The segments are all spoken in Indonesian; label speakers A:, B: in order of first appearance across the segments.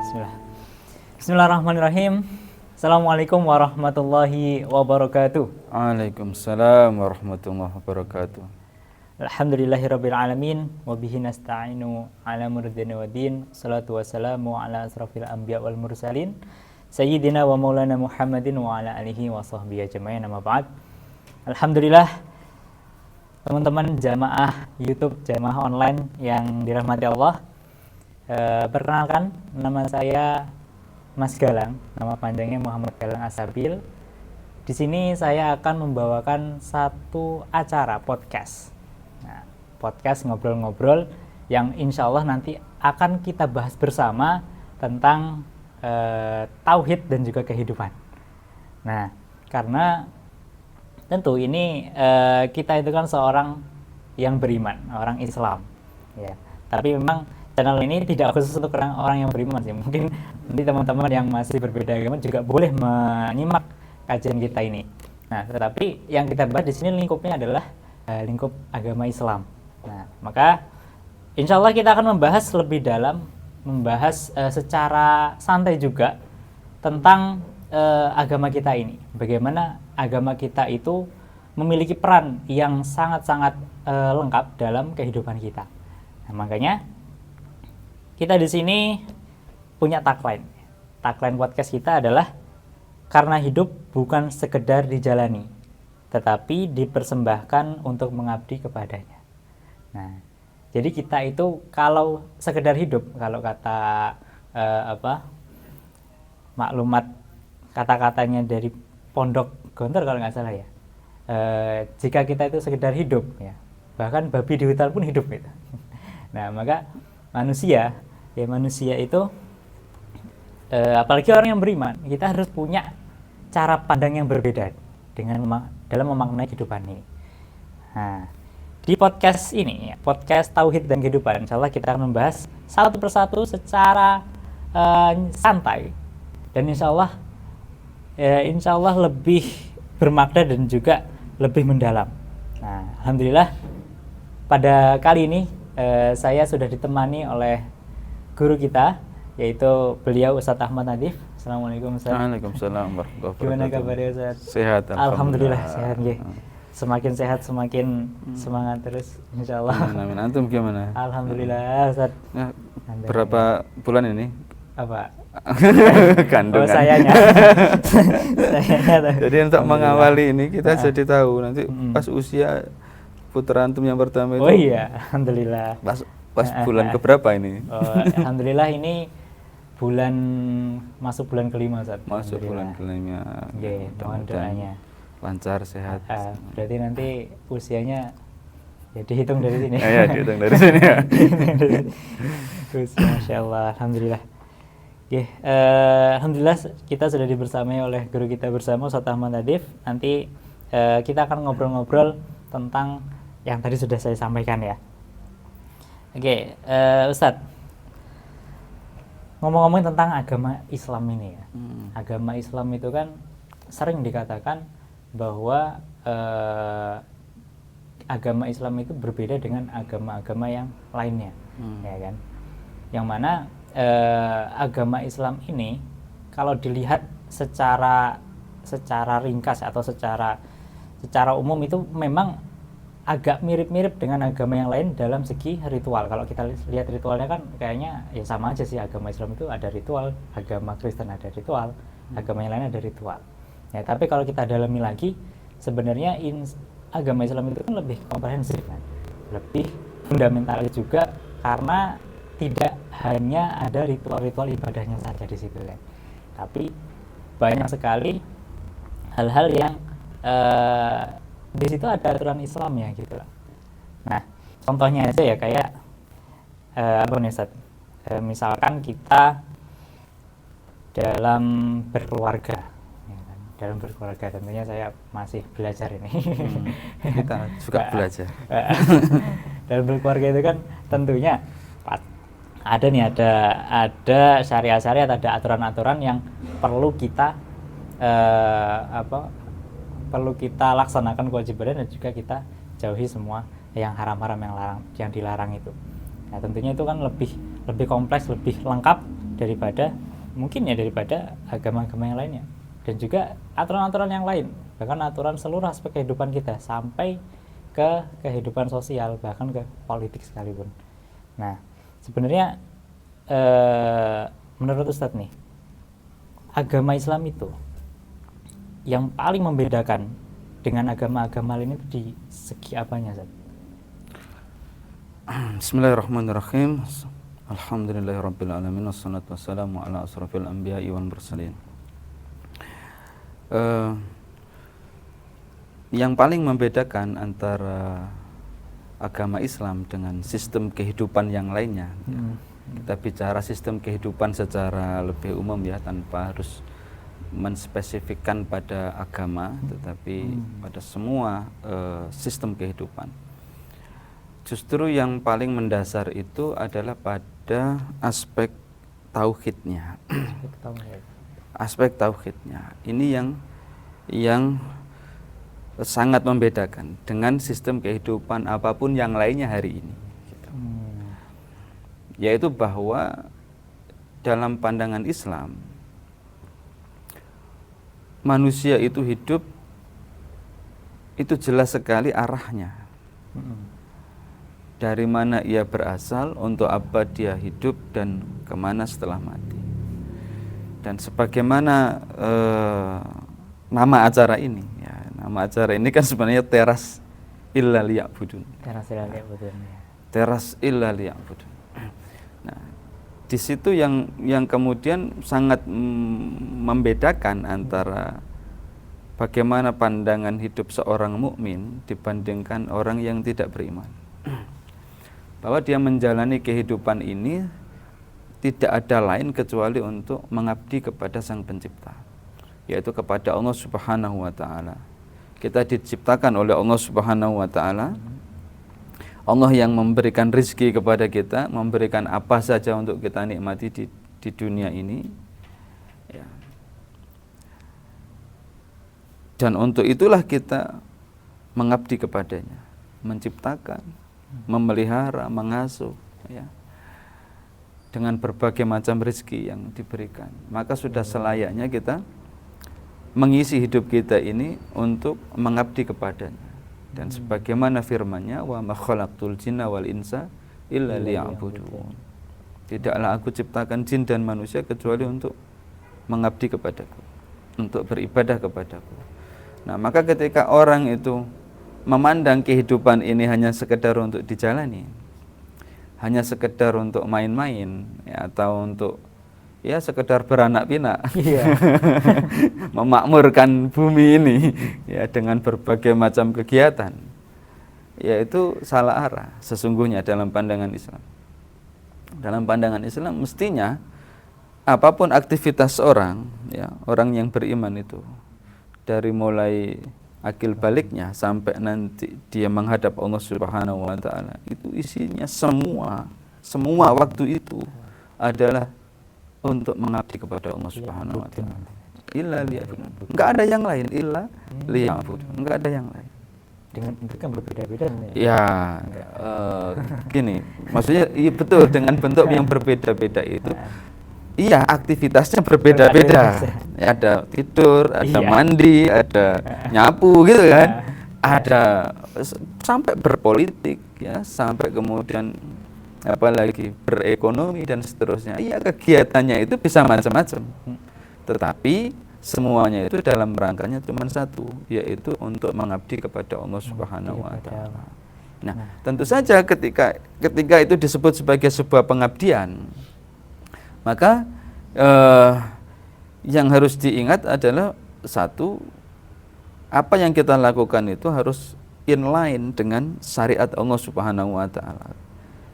A: Bismillah. Bismillahirrahmanirrahim. Assalamualaikum warahmatullahi wabarakatuh.
B: Waalaikumsalam warahmatullahi wabarakatuh.
A: Alhamdulillahirabbil alamin wa bihi nasta'inu ala murdina waddin. Shalatu wassalamu ala asrafil anbiya wal mursalin sayyidina wa maulana Muhammadin wa ala alihi wa sahbihi ajma'in. Amma ba'd. Alhamdulillah, teman-teman jamaah YouTube, jamaah online yang dirahmati Allah. Perkenalkan, nama saya Mas Galang, nama panjangnya Muhammad Galang Asabil. Di sini saya akan membawakan satu acara podcast. Nah, podcast ngobrol-ngobrol yang insya Allah nanti akan kita bahas bersama tentang tauhid dan juga kehidupan. Nah, karena tentu ini kita itu kan seorang yang beriman, orang Islam, ya. Tapi memang channel ini tidak khusus untuk orang yang beriman sih. Mungkin nanti teman-teman yang masih berbeda agama juga boleh menyimak kajian kita ini. Nah, tetapi yang kita bahas di sini lingkupnya adalah lingkup agama Islam. Nah, maka insya Allah kita akan membahas lebih dalam, membahas secara santai juga tentang agama kita ini. Bagaimana agama kita itu memiliki peran yang sangat-sangat lengkap dalam kehidupan kita. Nah, makanya kita di sini punya tagline. Tagline podcast kita adalah karena hidup bukan sekedar dijalani, tetapi dipersembahkan untuk mengabdi kepadanya. Nah, jadi kita itu kalau sekedar hidup, kalau kata maklumat kata-katanya dari Pondok Gontor kalau nggak salah ya, jika kita itu sekedar hidup, ya bahkan babi di hutan pun hidup gitu. Nah, maka manusia itu apalagi orang yang beriman, kita harus punya cara pandang yang berbeda dalam memaknai kehidupan ini. Nah, di podcast ini, podcast Tauhid dan Kehidupan, insya Allah kita akan membahas satu persatu secara santai dan insya Allah lebih bermakna dan juga lebih mendalam. Nah, alhamdulillah pada kali ini saya sudah ditemani oleh guru kita, yaitu beliau Ustadz Ahmad Nadif. Assalamualaikum Ustadz.
B: Waalaikumsalam warahmatullahi wabarakatuh.
A: Gimana kabarnya Ustadz?
B: Sehat,
A: alhamdulillah sehat ya. Semakin sehat semakin semangat terus insyaallah.
B: Amin. Antum gimana?
A: Alhamdulillah Ustadz.
B: Nah, berapa bulan ini?
A: Apa?
B: Kandungan.
A: Oh, sayanya.
B: Jadi untuk mengawali ini kita jadi tahu nanti pas usia putra antum yang pertama itu.
A: Oh iya, alhamdulillah.
B: Pas bulan keberapa ini?
A: Oh, alhamdulillah ini masuk bulan kelima Ustaz.
B: Masuk bulan kelima.
A: Oke, mohon doanya.
B: Lancar, sehat.
A: Berarti nanti usianya ya dihitung dari sini.
B: Ya, dihitung dari sini ya.
A: Masya Allah, alhamdulillah. Oke, alhamdulillah kita sudah dibersamai oleh guru kita bersama Ustadz Ahmad Nadif. Nanti kita akan ngobrol-ngobrol tentang yang tadi sudah saya sampaikan ya. Oke, Ustadz, ngomong-ngomong tentang agama Islam ini ya. Agama Islam itu kan sering dikatakan bahwa agama Islam itu berbeda dengan agama-agama yang lainnya, ya kan? Yang mana agama Islam ini kalau dilihat secara ringkas atau secara umum itu memang agak mirip-mirip dengan agama yang lain dalam segi ritual. Kalau kita lihat ritualnya kan kayaknya ya sama aja sih. Agama Islam itu ada ritual, agama Kristen ada ritual, agama yang lain ada ritual. Ya, tapi kalau kita dalami lagi, sebenarnya agama Islam itu kan lebih komprehensif kan, lebih fundamental juga karena tidak hanya ada ritual-ritual ibadahnya saja di situ kan, tapi banyak sekali hal-hal yang di situ ada aturan Islam ya gitu lah. Nah, contohnya aja ya kayak apa nih Ustaz? Misalkan kita dalam berkeluarga, ya kan? Dalam berkeluarga tentunya saya masih belajar ini.
B: Kita suka belajar.
A: Dalam berkeluarga itu kan tentunya ada syariat-syariat, ada aturan-aturan yang perlu kita perlu kita laksanakan kewajiban dan juga kita jauhi semua yang haram-haram yang dilarang itu. Nah, tentunya itu kan lebih kompleks, lebih lengkap daripada agama-agama yang lainnya, dan juga aturan-aturan yang lain, bahkan aturan seluruh aspek kehidupan kita sampai ke kehidupan sosial, bahkan ke politik sekalipun. Nah, sebenarnya menurut Ustadz nih, agama Islam itu yang paling membedakan dengan agama-agama lain itu di segi apanya, Ustadz?
B: Bismillahirrahmanirrahim. Alhamdulillahirabbil alamin, wassalatu wassalamu ala asrofil anbiya'i wal mursalin. Yang paling membedakan antara agama Islam dengan sistem kehidupan yang lainnya, kita bicara sistem kehidupan secara lebih umum ya, tanpa harus menspesifikkan pada agama, tetapi pada semua sistem kehidupan. Justru yang paling mendasar itu adalah pada aspek tauhidnya. Aspek tauhidnya. Ini yang sangat membedakan dengan sistem kehidupan apapun yang lainnya hari ini. Gitu. Yaitu bahwa dalam pandangan Islam, manusia itu hidup itu jelas sekali arahnya. Dari mana ia berasal, untuk apa dia hidup, dan kemana setelah mati. Dan sebagaimana nama acara ini, ya, nama acara ini kan sebenarnya teras illa liya'budun. Teras illa liya'budun. Nah, di situ yang kemudian sangat membedakan antara bagaimana pandangan hidup seorang mukmin dibandingkan orang yang tidak beriman. Bahwa dia menjalani kehidupan ini tidak ada lain kecuali untuk mengabdi kepada Sang Pencipta, yaitu kepada Allah Subhanahu wa Ta'ala. Kita diciptakan oleh Allah Subhanahu wa Ta'ala. Allah yang memberikan rizki kepada kita, memberikan apa saja untuk kita nikmati di dunia ini, ya. Dan untuk itulah kita mengabdi kepadanya, menciptakan, memelihara, mengasuh, ya, dengan berbagai macam rezeki yang diberikan. Maka sudah selayaknya kita mengisi hidup kita ini untuk mengabdi kepadanya. Dan sebagaimana firman-Nya, wa ma khalaqtul jinna wal insa illa liya'budun. Tidaklah aku ciptakan jin dan manusia kecuali untuk mengabdi kepadaku, untuk beribadah kepadaku. Nah, maka ketika orang itu memandang kehidupan ini hanya sekedar untuk dijalani, hanya sekedar untuk main-main, ya, atau untuk ya sekedar beranak pinak, memakmurkan bumi ini ya dengan berbagai macam kegiatan, ya itu salah arah sesungguhnya dalam pandangan Islam. Dalam pandangan Islam mestinya apapun aktivitas orang, ya, orang yang beriman itu, dari mulai akil baliknya sampai nanti dia menghadap Allah Subhanahu wa Ta'ala, itu isinya semua waktu itu adalah untuk mengabdi kepada Allah Subhanahu wa Ta'ala. Illa liya'budun. Enggak ada yang lain, illa liya'budun. Enggak ada yang lain.
A: Dengan bentuk yang berbeda-beda.
B: Ya, gini, maksudnya iya betul, dengan bentuk yang berbeda-beda itu. Iya, aktivitasnya berbeda-beda. Ya, ada tidur, ada mandi, ada nyapu gitu kan. Ada sampai berpolitik, ya, sampai kemudian apalagi berekonomi dan seterusnya. Iya, kegiatannya itu bisa macam-macam. Tetapi semuanya itu dalam rangkanya cuma satu, yaitu untuk mengabdi kepada Allah Subhanahu wa Ta'ala. Nah, tentu saja ketika itu disebut sebagai sebuah pengabdian, maka yang harus diingat adalah satu, apa yang kita lakukan itu harus inline dengan syariat Allah Subhanahu wa Ta'ala.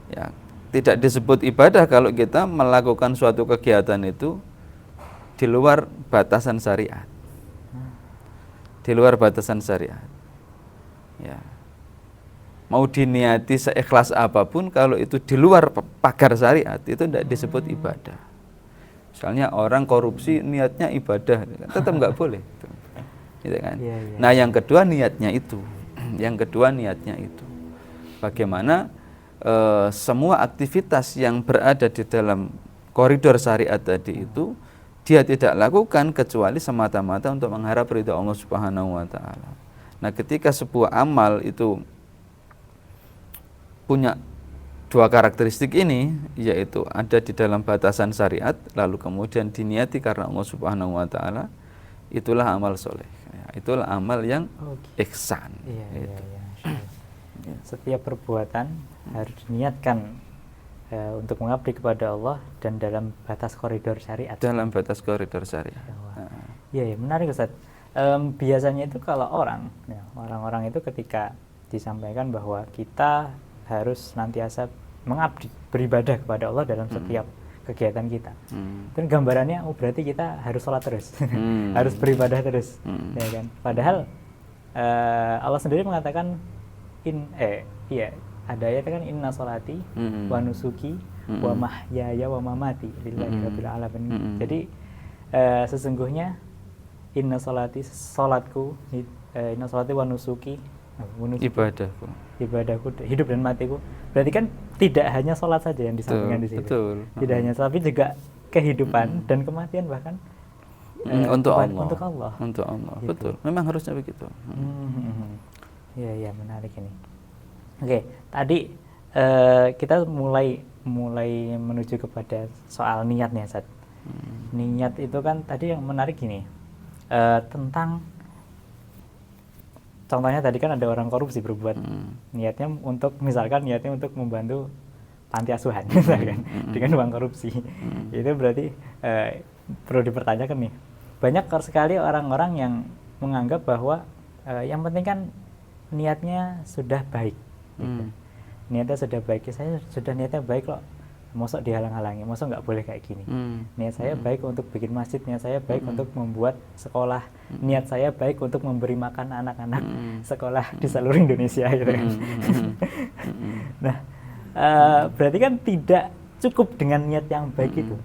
B: Ya, tidak disebut ibadah kalau kita melakukan suatu kegiatan itu di luar batasan syariat. Di luar batasan syariat. Ya. Mau diniati seikhlas apapun, kalau itu di luar pagar syariat, itu tidak disebut ibadah. Misalnya orang korupsi niatnya ibadah, tetap nggak boleh, gitu kan? Nah, yang kedua niatnya itu, bagaimana semua aktivitas yang berada di dalam koridor syariat tadi itu dia tidak lakukan kecuali semata-mata untuk mengharap ridha Allah Subhanahu wa taala. Nah, ketika sebuah amal itu punya dua karakteristik ini, yaitu ada di dalam batasan syariat lalu kemudian diniati karena Allah Subhanahu wa taala, itulah amal soleh. Itulah amal yang ihsan.
A: Setiap perbuatan harus diniatkan untuk mengabdi kepada Allah dan dalam batas koridor syariat.
B: Dalam batas koridor syariat.
A: Iya, menarik Ustaz. Biasanya itu kalau orang-orang itu ketika disampaikan bahwa kita harus senantiasa mengabdi, beribadah kepada Allah dalam setiap kegiatan kita. Dan gambarannya, berarti kita harus sholat terus, harus beribadah terus, ya kan? Padahal Allah sendiri mengatakan, ada ayat kan inna sholati wa nusuki wa mahyaya wa mamati lillahi rabbil alamin. Jadi sesungguhnya inna sholati salatku, inna sholati wa nusuki ibadahku, hidup dan matiku. Berarti kan tidak hanya sholat saja yang disampaikan di situ. Tidak hanya, tapi juga kehidupan dan kematian bahkan
B: untuk Allah.
A: Untuk Allah.
B: Gitu. Betul. Memang harusnya begitu.
A: Iya, menarik ini. Oke, tadi kita mulai menuju kepada soal niatnya, Ustaz. Niat itu kan tadi yang menarik gini, tentang contohnya tadi kan ada orang korupsi berbuat niatnya untuk, misalkan niatnya untuk membantu panti asuhan misalkan dengan uang korupsi. Itu berarti perlu dipertanyakan nih. Banyak sekali orang-orang yang menganggap bahwa yang penting kan niatnya sudah baik. Niatnya sudah baik, saya sudah niatnya baik kok, mosok dihalang-halangi, mosok nggak boleh kayak gini. Niat saya baik untuk bikin masjid, niat saya baik untuk membuat sekolah, niat saya baik untuk memberi makan anak-anak sekolah di seluruh Indonesia gitu kan. Nah, berarti kan tidak cukup dengan niat yang baik itu,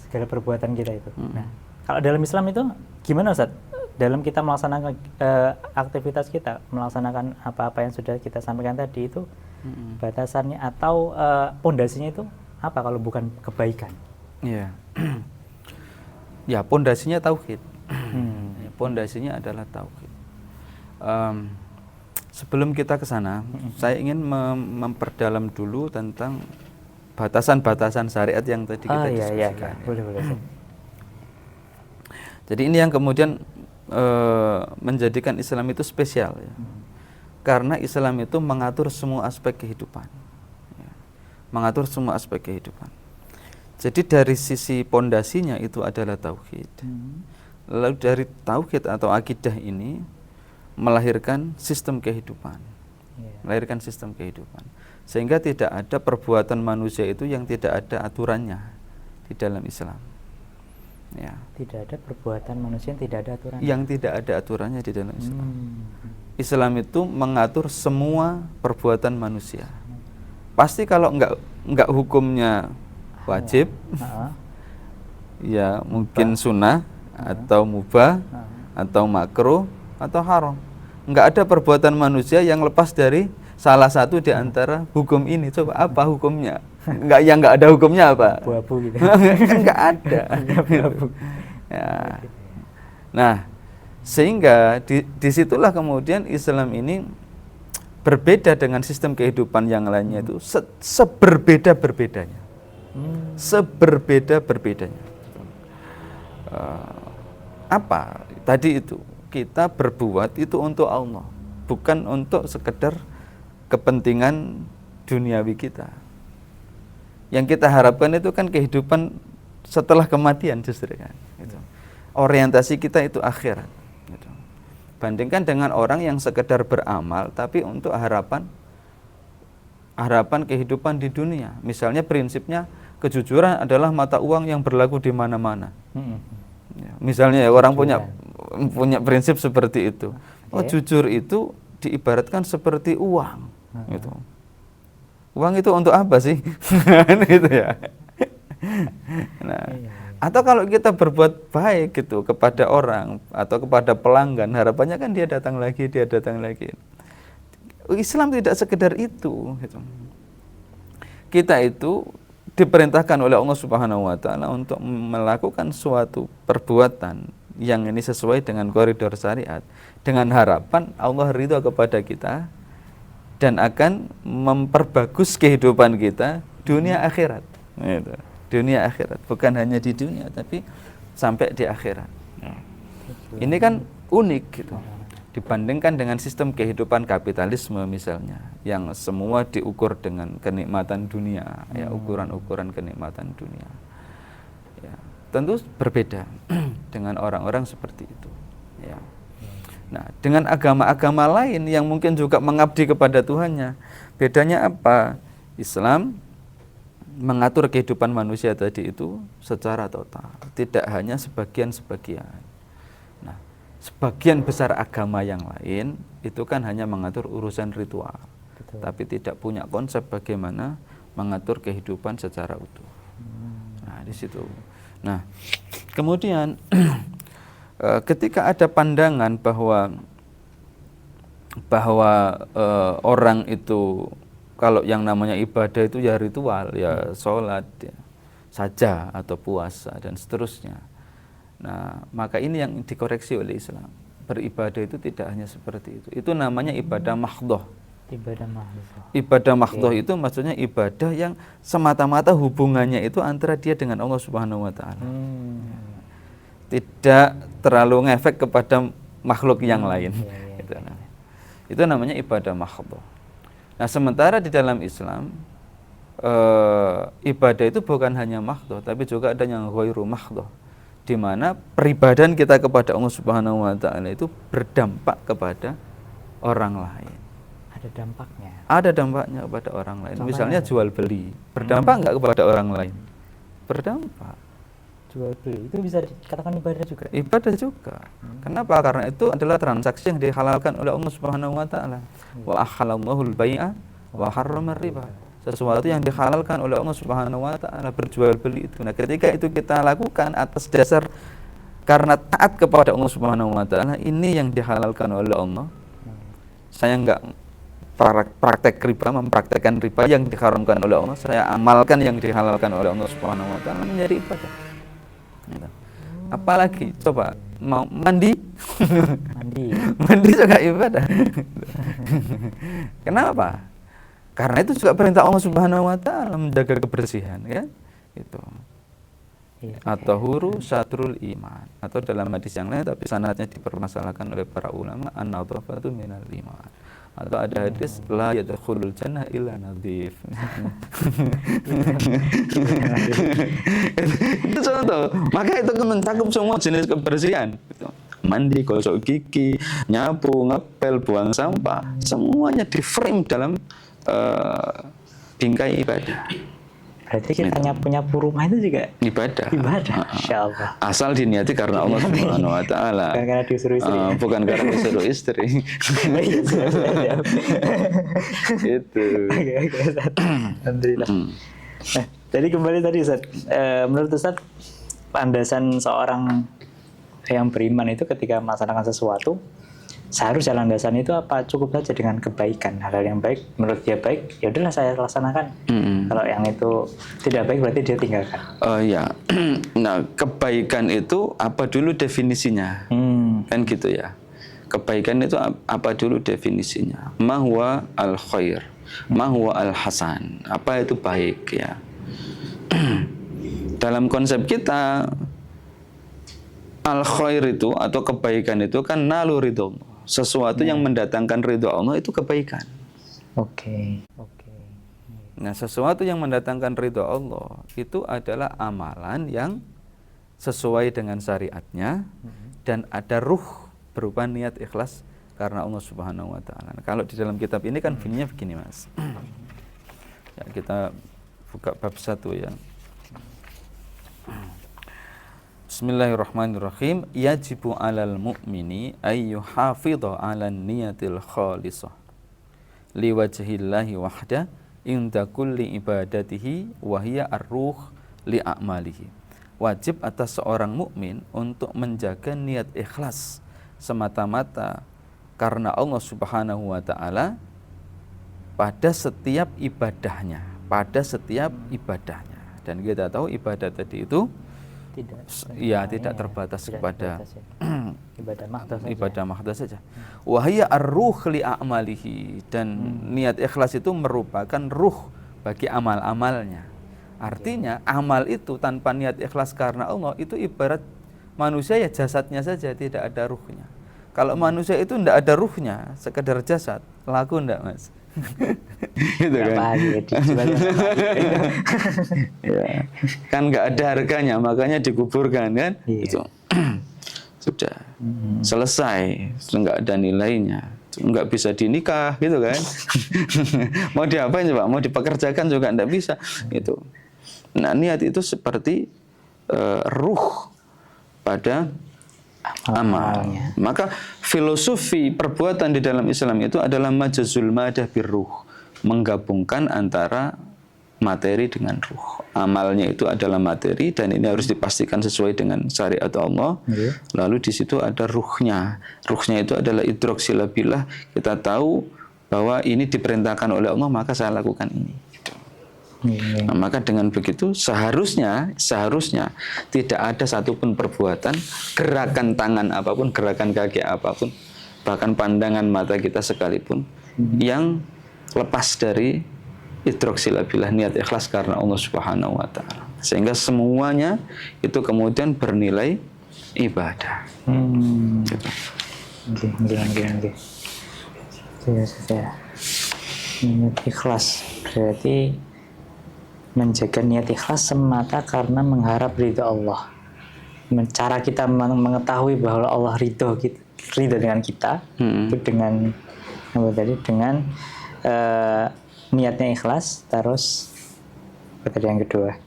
A: segala perbuatan kita itu. Nah, kalau dalam Islam itu gimana Ustaz? Dalam kita melaksanakan aktivitas kita, melaksanakan apa-apa yang sudah kita sampaikan tadi itu, batasannya atau pondasinya itu apa kalau bukan kebaikan?
B: Iya. Ya, pondasinya tauhid. Pondasinya adalah tauhid. Sebelum kita ke sana, saya ingin memperdalam dulu tentang batasan-batasan syariat yang tadi kita diskusikan.
A: Boleh.
B: Jadi ini yang kemudian menjadikan Islam itu spesial, ya. Karena Islam itu mengatur semua aspek kehidupan, ya. Mengatur semua aspek kehidupan. Jadi dari sisi pondasinya itu adalah tauhid. Lalu dari tauhid atau akidah ini melahirkan sistem kehidupan, melahirkan sistem kehidupan. Sehingga tidak ada perbuatan manusia itu yang tidak ada aturannya di dalam Islam. Ya.
A: Tidak ada perbuatan manusia yang tidak ada aturannya.
B: Yang tidak ada aturannya di dalam Islam. Islam itu mengatur semua perbuatan manusia. Pasti kalau enggak hukumnya wajib, ya mungkin sunnah atau mubah atau makruh atau haram. Enggak ada perbuatan manusia yang lepas dari salah satu di antara hukum ini. Coba apa hukumnya? Enggak ada hukumnya apa?
A: Abu-abu gitu.
B: Enggak ada. Ya. Nah, sehingga disitulah kemudian Islam ini berbeda dengan sistem kehidupan yang lainnya itu seberbeda-berbedanya. Seberbeda-berbedanya. Apa? Tadi itu kita berbuat itu untuk Allah, bukan untuk sekedar kepentingan duniawi kita. Yang kita harapkan itu kan kehidupan setelah kematian justru kan. Gitu. Orientasi kita itu akhirat. Gitu. Bandingkan dengan orang yang sekedar beramal tapi untuk harapan kehidupan di dunia. Misalnya prinsipnya kejujuran adalah mata uang yang berlaku di mana-mana. Ya, misalnya ya, orang punya prinsip seperti itu. Oh, jujur itu diibaratkan seperti uang. Gitu. Uang itu untuk apa sih? Gitu ya. Nah, atau kalau kita berbuat baik gitu kepada orang atau kepada pelanggan, harapannya kan dia datang lagi. Islam tidak sekedar itu. Gitu. Kita itu diperintahkan oleh Allah Subhanahu wa taala untuk melakukan suatu perbuatan yang ini sesuai dengan koridor syariat dengan harapan Allah ridho kepada kita dan akan memperbagus kehidupan kita dunia akhirat. Gitu. Dunia akhirat, bukan hanya di dunia tapi sampai di akhirat. Ini kan unik gitu. Dibandingkan dengan sistem kehidupan kapitalisme misalnya, yang semua diukur dengan kenikmatan dunia, ya ukuran-ukuran kenikmatan dunia. Ya, tentu berbeda dengan orang-orang seperti itu. Ya. Nah, dengan agama-agama lain yang mungkin juga mengabdi kepada Tuhannya, bedanya apa? Islam mengatur kehidupan manusia tadi itu secara total, tidak hanya sebagian-sebagian. Nah, sebagian besar agama yang lain itu kan hanya mengatur urusan ritual. Betul. Tapi tidak punya konsep bagaimana mengatur kehidupan secara utuh. Nah, di situ. Nah, kemudian ketika ada pandangan bahwa orang itu kalau yang namanya ibadah itu ya ritual, ya sholat ya, saja atau puasa dan seterusnya. Nah, maka ini yang dikoreksi oleh Islam. Beribadah itu tidak hanya seperti itu. Itu namanya ibadah mahdhah.
A: Ibadah mahdhah.
B: Ibadah mahdhah itu maksudnya ibadah yang semata-mata hubungannya itu antara dia dengan Allah Subhanahu wa taala. Tidak terlalu ngefek kepada makhluk yang lain. Gitu. Nah, itu namanya ibadah mahdhah. Nah, sementara di dalam Islam ibadah itu bukan hanya mahdhah, tapi juga ada yang ghairu mahdhah, di mana peribadahan kita kepada Allah Subhanahu wa taala itu berdampak kepada orang lain.
A: Ada dampaknya.
B: Ada dampaknya kepada orang lain.
A: Contohnya
B: misalnya
A: apa?
B: jual beli. Berdampak enggak kepada orang lain? Berdampak.
A: Jual beli itu bisa dikatakan ibadah juga.
B: Ibadah juga. Kenapa? Karena itu adalah transaksi yang dihalalkan oleh Allah Subhanahu wa taala. Wa ahallallahu al-bai'a wa harrama riba. Sesuatu yang dihalalkan oleh Allah Subhanahu wa taala, berjual beli itu. Nah, ketika itu kita lakukan atas dasar karena taat kepada Allah Subhanahu wa taala, ini yang dihalalkan oleh Allah. Saya enggak praktek riba, mempraktekkan riba yang diharamkan oleh Allah, saya amalkan yang dihalalkan oleh Allah Subhanahu wa taala menjadi ibadah. Apalagi coba mau mandi mandi juga ibadah. Kenapa? Karena itu juga perintah Allah Subhanahu wa taala menjaga kebersihan, ya. Itu. At-tahuru syatrul iman, atau dalam hadis yang lain tapi sanadnya dipermasalahkan oleh para ulama, an-nadhafatu minal iman. Atau ada hadis la yadkhulul jannah illa nadhif. Itu contoh. Maka itu kan mencakup semua jenis kebersihan. Mandi, gosok gigi, nyapu, ngepel, buang sampah, semuanya di frame dalam bingkai ibadah.
A: Berarti kita nyapu-nyapu rumah itu juga
B: ibadah.
A: Insyaallah.
B: Asal diniati karena Allah Subhanahu wa taala.
A: Bukan karena disuruh istri.
B: Bukan karena disuruh istri. Itu.
A: Oke, Ustaz. Alhamdulillah. Nah, jadi kembali tadi Ustaz, menurut Ustaz landasan seorang yang beriman itu ketika melaksanakan sesuatu seharusnya landasan itu apa? Cukup saja dengan kebaikan, hal yang baik menurut dia baik, ya udahlah saya laksanakan. Kalau yang itu tidak baik berarti dia tinggalkan.
B: Ya, nah kebaikan itu apa dulu definisinya? Kan gitu ya. Kebaikan itu apa dulu definisinya? Ma huwa al khair, ma huwa al hasan. Apa itu baik ya? Dalam konsep kita al khair itu atau kebaikan itu kan nalu ridho. Sesuatu yang mendatangkan ridho Allah itu kebaikan.
A: Oke.
B: Nah, sesuatu yang mendatangkan ridho Allah itu adalah amalan yang sesuai dengan syariatnya dan ada ruh berupa niat ikhlas karena Allah Subhanahu wa taala. Nah, kalau di dalam kitab ini kan bunyinya begini, Mas. Ya, kita buka bab 1 ya. Bismillahirrahmanirrahim. Yajibu 'alal mu'mini ay yuhafidha 'alan niyatil khalisah liwajhillahi wahda inda kulli ibadatihi wa hiya ar-ruh li a'malihi. Wajib atas seorang mukmin untuk menjaga niat ikhlas semata-mata karena Allah Subhanahu wa taala pada setiap ibadahnya, Dan kita tahu ibadah tadi itu tidak terbatas kepada
A: ibadah mahdoh saja.
B: Ibadah mahdoh saja. Wahya ar-ruh li a'malihi, dan niat ikhlas itu merupakan ruh bagi amal-amalnya. Artinya amal itu tanpa niat ikhlas karena Allah itu ibarat manusia ya jasadnya saja, tidak ada ruhnya. Kalau manusia itu tidak ada ruhnya, sekedar jasad, laku enggak, Mas? Gitu kan? Ya, kan nggak ada harganya, makanya dikuburkan kan? Itu sudah selesai, nggak ada nilainya, nggak bisa dinikah, gitu kan? Mau diapain coba? Mau dipekerjakan juga nggak bisa, gitu. Nah, niat itu seperti ruh pada amal. Maka filosofi perbuatan di dalam Islam itu adalah majazul madah birruh, menggabungkan antara materi dengan ruh. Amalnya itu adalah materi dan ini harus dipastikan sesuai dengan syariat Allah. Lalu di situ ada ruhnya. Ruhnya itu adalah idrok silabillah. Kita tahu bahwa ini diperintahkan oleh Allah, maka saya lakukan ini. Nah, maka dengan begitu seharusnya tidak ada satupun perbuatan, gerakan tangan apapun, gerakan kaki apapun, bahkan pandangan mata kita sekalipun yang lepas dari idroksilabillah, niat ikhlas karena Allah Subhanahu wa taala. Sehingga semuanya itu kemudian bernilai ibadah. Gitu.
A: Niat ikhlas berarti menjaga niat ikhlas semata karena mengharap ridho Allah. Cara kita mengetahui bahwa Allah ridho dengan kita itu dengan dengan niatnya ikhlas, terus apa tadi yang kedua?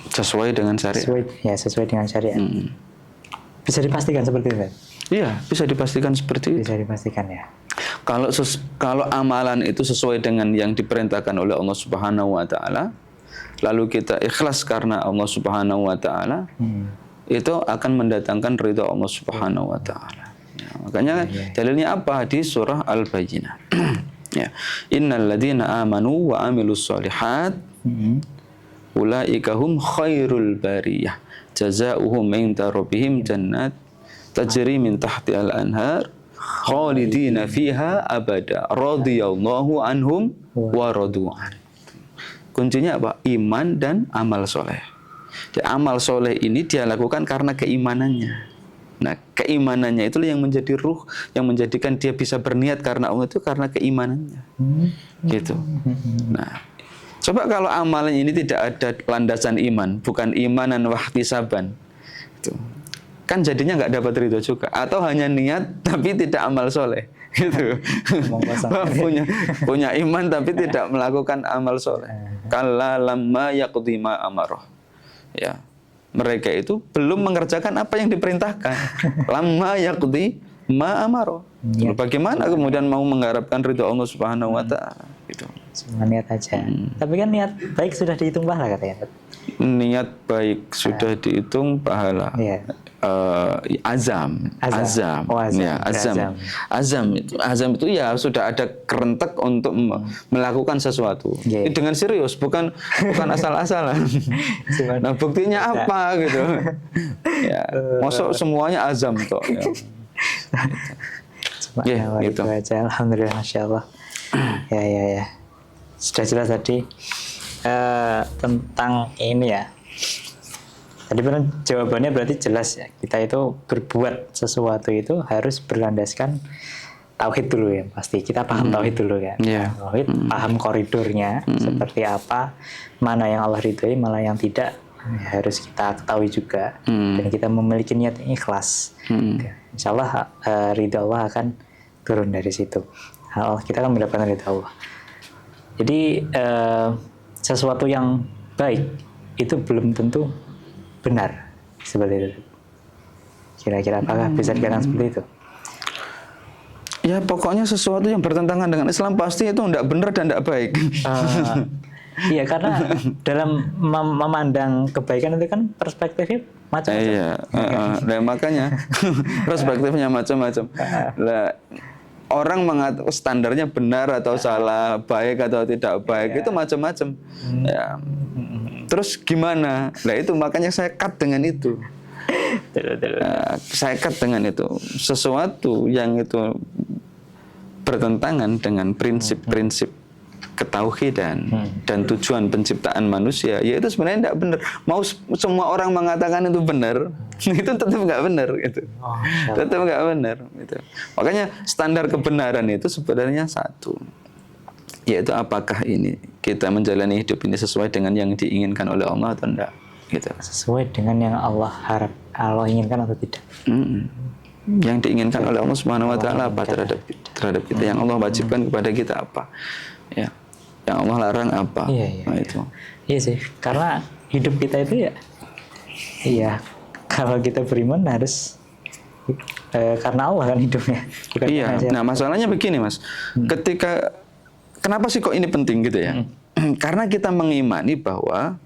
B: Sesuai dengan syariat.
A: Sesuai dengan syariat. Bisa dipastikan seperti itu?
B: Iya, bisa dipastikan seperti itu.
A: Bisa dipastikan ya.
B: Kalau amalan itu sesuai dengan yang diperintahkan oleh Allah Subhanahu wa taala, lalu kita ikhlas karena Allah Subhanahu wa taala, itu akan mendatangkan ridha Allah Subhanahu wa taala. Ya, makanya dalilnya apa? Di surah Al-Bayyinah. Ya. Innal ladzina amanu wa amilus shalihat ulaika hum khairul bariyah jazaohum 'inda rabbihim jannat tajri min tahtihal anhar khalidina fiha abada radhiyallahu anhum wa radu'an. Kuncinya apa? Iman dan amal soleh. Jadi, amal soleh ini dia lakukan karena keimanannya. Nah, keimanannya itulah yang menjadi ruh, yang menjadikan dia bisa berniat karena Allah itu karena keimanannya. Gitu. Nah, coba kalau amalan ini tidak ada landasan iman, bukan imanan wahtisaban, gitu, kan jadinya nggak dapat ridho juga. Atau hanya niat tapi tidak amal soleh, gitu. punya iman tapi tidak melakukan amal soleh. Kalla lamma yaqdi ma amarah. Ya, mereka itu belum mengerjakan apa yang diperintahkan. Lamma yaqdi ma amarah. Bagaimana kemudian mau mengharapkan ridho Allah Subhanahu wa taala, gitu.
A: Cuma niat aja. Tapi kan niat baik sudah dihitung pahala katanya.
B: Niat baik sudah dihitung pahala. Azam. Azam itu ya sudah ada kerentek untuk melakukan sesuatu. Dengan serius, bukan asal-asalan. Nah, buktinya apa gitu? Ya, masuk semuanya azam toh.
A: Gitu aja. Alhamdulillah, masya Allah. Ya. Sudah jelas tadi tentang ini ya. Tadi jawabannya berarti jelas ya. Kita itu berbuat sesuatu itu harus berlandaskan tauhid dulu ya. Pasti kita paham tauhid dulu kan. Tauhid, paham koridornya seperti apa, mana yang Allah ridhoi, mana yang tidak, ya, harus kita ketahui juga. Dan kita memiliki niat yang ikhlas. Insya Allah ridha Allah akan turun dari situ. Kita akan mendapatkan ridha Allah. Jadi sesuatu yang baik itu belum tentu benar seperti itu. Kira-kira apakah bisa dikatakan seperti itu?
B: Ya, pokoknya sesuatu yang bertentangan dengan Islam pasti itu tidak benar dan tidak baik.
A: Iya, karena dalam memandang kebaikan itu kan perspektifnya macam-macam.
B: Iya, nah, makanya perspektifnya macam-macam. Lah, orang mengatur standarnya benar atau salah, baik atau tidak baik, itu macam-macam. Ya. Terus gimana? Nah itu makanya saya cut dengan itu. Saya cut dengan itu. Sesuatu yang itu bertentangan dengan prinsip-prinsip ketauhidan dan tujuan penciptaan manusia, ya itu sebenarnya tidak benar. Mau semua orang mengatakan itu benar, itu tetap nggak benar gitu. Tetap nggak benar gitu. Makanya standar kebenaran itu sebenarnya satu, yaitu apakah ini kita menjalani hidup ini sesuai dengan yang diinginkan oleh Allah atau enggak gitu.
A: Sesuai dengan yang Allah inginkan atau tidak.
B: Yang diinginkan oleh Allah Subhanahu wa taala apa terhadap kita, yang Allah wajibkan kepada kita apa, ya, yang Allah larang apa. Nah, itu.
A: Iya sih, karena hidup kita itu ya kalau kita beriman harus karena Allah kan hidupnya. Bukan
B: iya. Nah masalahnya begini Mas, kenapa sih kok ini penting gitu ya? Karena kita mengimani bahwa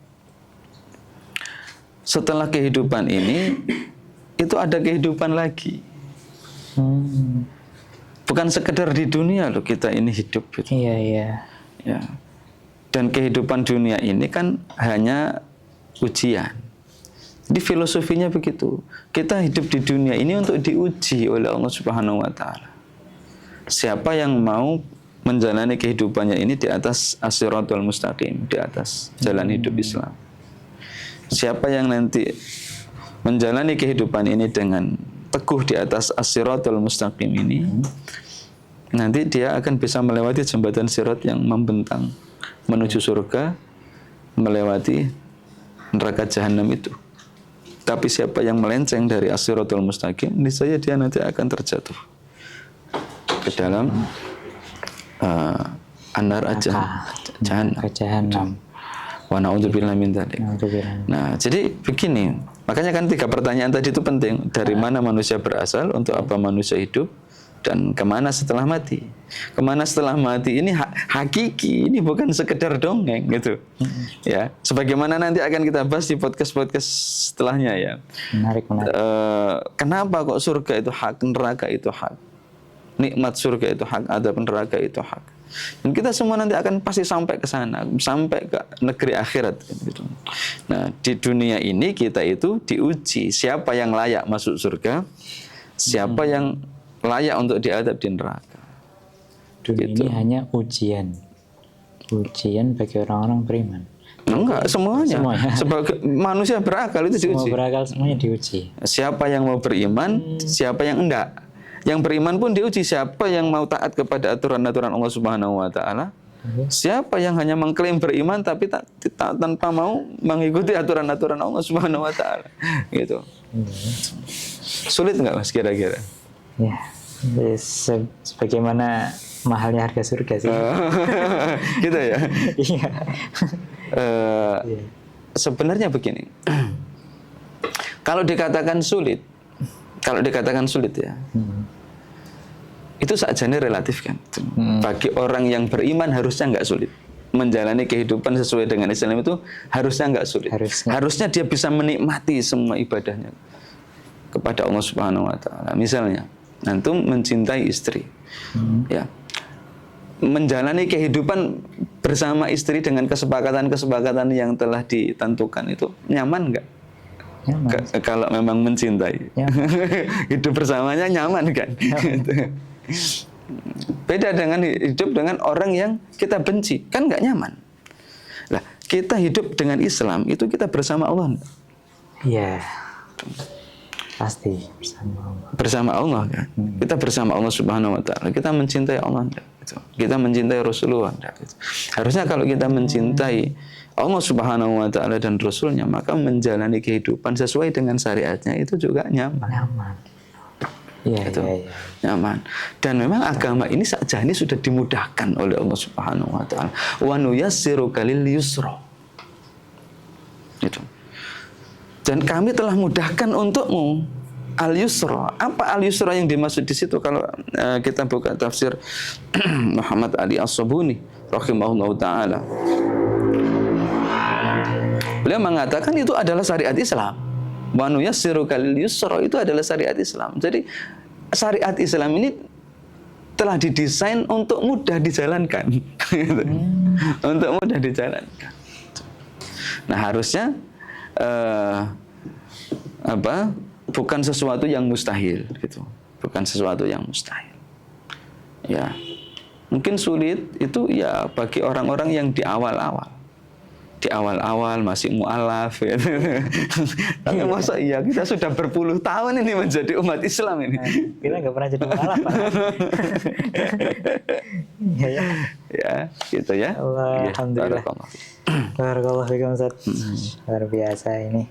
B: setelah kehidupan ini itu ada kehidupan lagi. Bukan sekedar di dunia loh kita ini hidup gitu.
A: Iya.
B: Ya. Dan kehidupan dunia ini kan hanya ujian. Jadi filosofinya begitu. Kita hidup di dunia ini untuk diuji oleh Allah Subhanahu wa taala. Siapa yang mau menjalani kehidupannya ini di atas as-siratal mustaqim, di atas jalan hidup Islam. Siapa yang nanti menjalani kehidupan ini dengan teguh di atas as-siratal mustaqim ini, nanti dia akan bisa melewati jembatan sirat yang membentang menuju surga, melewati neraka jahanam itu. Tapi siapa yang melenceng dari as-siratal mustaqim, niscaya dia nanti akan terjatuh ke dalam anar jahanam. Wa na'udzubillahi min dzalik. Nah, jadi begini, makanya kan 3 pertanyaan tadi itu penting. Dari mana manusia berasal, untuk apa manusia hidup, dan kemana setelah mati. Kemana setelah mati ini hakiki, ini bukan sekedar dongeng gitu. Ya, sebagaimana nanti akan kita bahas di podcast-podcast setelahnya ya.
A: Menarik.
B: Kenapa kok surga itu hak, neraka itu hak? Nikmat surga itu hak, adab neraka itu hak. Dan kita semua nanti akan pasti sampai ke sana, sampai ke negeri akhirat gitu. Nah, di dunia ini kita itu diuji siapa yang layak masuk surga, siapa yang layak untuk diadab di neraka.
A: Dunia ini hanya ujian bagi orang-orang beriman.
B: Enggak, semuanya. Sebagai manusia berakal itu diuji.
A: Semua berakal semuanya diuji.
B: Siapa yang mau beriman, siapa yang enggak. Yang beriman pun diuji, siapa yang mau taat kepada aturan-aturan Allah Subhanahu wa taala. Siapa yang hanya mengklaim beriman tapi tanpa mau mengikuti aturan-aturan Allah Subhanahu wa taala. Gitu. Sulit enggak Mas kira-kira?
A: Ya. Sebagaimana mahalnya harga surga sih.
B: Gitu ya.
A: Iya.
B: Sebenarnya begini. Kalau dikatakan sulit ya, itu sajane relatif kan. Bagi orang yang beriman harusnya nggak sulit. Menjalani kehidupan sesuai dengan Islam itu harusnya nggak sulit. Harusnya dia bisa menikmati semua ibadahnya kepada Allah Subhanahu wa taala. Misalnya, antum mencintai istri, ya, menjalani kehidupan bersama istri dengan kesepakatan-kesepakatan yang telah ditentukan itu nyaman nggak? Kalau memang mencintai, hidup bersamanya nyaman kan? Beda dengan hidup dengan orang yang kita benci, kan nggak nyaman. Lah, kita hidup dengan Islam itu kita bersama Allah.
A: Iya, pasti
B: bersama Allah kan? Kita bersama Allah Subhanahu wa taala. Kita mencintai Allah, kita mencintai Rasulullah. Harusnya kalau kita mencintai Allah Subhanahu wa taala dan Rasulnya, maka menjalani kehidupan sesuai dengan syariatnya itu juga nyaman. Iya. Nyaman. Dan memang agama ini saja ini sudah dimudahkan oleh Allah Subhanahu wa taala. Wa nuyassiruka lil yusra. Itu. Dan kami telah mudahkan untukmu al-yusra. Apa al-yusra yang dimaksud di situ? Kalau kita buka tafsir Muhammad Ali As-Sabuni rahimahullahu taala, beliau mengatakan itu adalah syariat Islam. Wa nuyassiruka lil yusra, itu adalah syariat Islam. Jadi syariat Islam ini telah didesain untuk mudah dijalankan. Untuk mudah dijalankan. Nah, harusnya bukan sesuatu yang mustahil gitu. Bukan sesuatu yang mustahil. Ya. Mungkin sulit itu ya bagi orang-orang yang di awal-awal. Di awal-awal masih mu'alaf ya. Tapi masa iya kita sudah berpuluh tahun ini menjadi umat Islam ini.
A: Kita nggak pernah jadi mu'alaf, Pak.
B: Ya, gitu ya.
A: Allah, alhamdulillah. Barakallahu fikum, Ustaz. Luar biasa ini.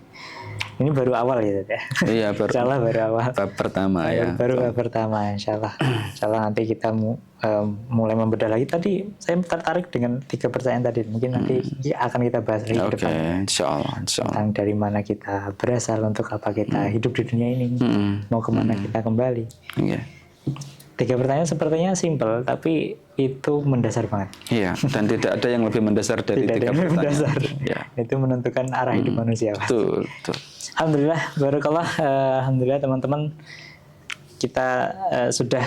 A: Ini baru awal ya, Ustaz ya.
B: Iya,
A: Insyaallah baru awal.
B: Bab pertama ya.
A: Baru bab pertama, insyaallah. Insyaallah nanti kita mulai membedah lagi. Tadi saya tertarik dengan 3 pertanyaan tadi. Mungkin nanti akan kita bahas lagi ke depan.
B: Insyaallah.
A: Tentang dari mana kita berasal, untuk apa kita hidup di dunia ini, mau kemana kita kembali.
B: Iya.
A: 3 pertanyaan sepertinya simpel, tapi itu mendasar banget.
B: Iya, dan tidak ada yang lebih mendasar dari 3 pertanyaan.
A: Mendasar.
B: Ya.
A: Itu menentukan arah hidup manusia.
B: Betul.
A: Alhamdulillah, barakallah. Alhamdulillah teman-teman, kita sudah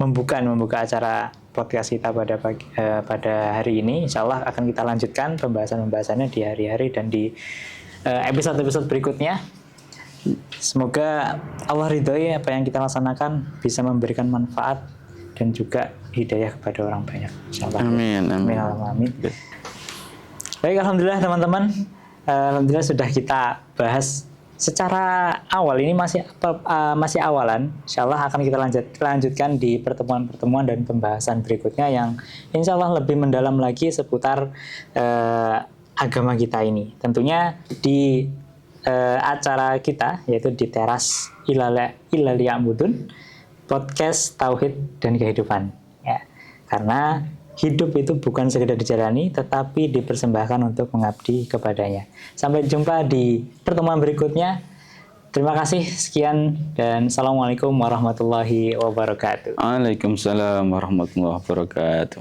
A: membuka acara podcast kita pada hari ini. Insyaallah akan kita lanjutkan pembahasannya di hari-hari dan di episode-episode berikutnya. Semoga Allah ridhoi apa yang kita laksanakan, bisa memberikan manfaat dan juga hidayah kepada orang banyak. Insyaallah.
B: Amin.
A: Amin. Baik, alhamdulillah teman-teman. Alhamdulillah sudah kita bahas secara awal. Ini masih awalan. Insyaallah akan kita lanjutkan di pertemuan-pertemuan dan pembahasan berikutnya yang insyaallah lebih mendalam lagi seputar agama kita ini. Tentunya di acara kita, yaitu di teras Ilali Amudun, podcast Tauhid dan Kehidupan. Ya, karena hidup itu bukan sekedar dijalani, tetapi dipersembahkan untuk mengabdi kepadanya. Sampai jumpa di pertemuan berikutnya. Terima kasih, sekian, dan Assalamualaikum warahmatullahi wabarakatuh.
B: Waalaikumsalam warahmatullahi wabarakatuh.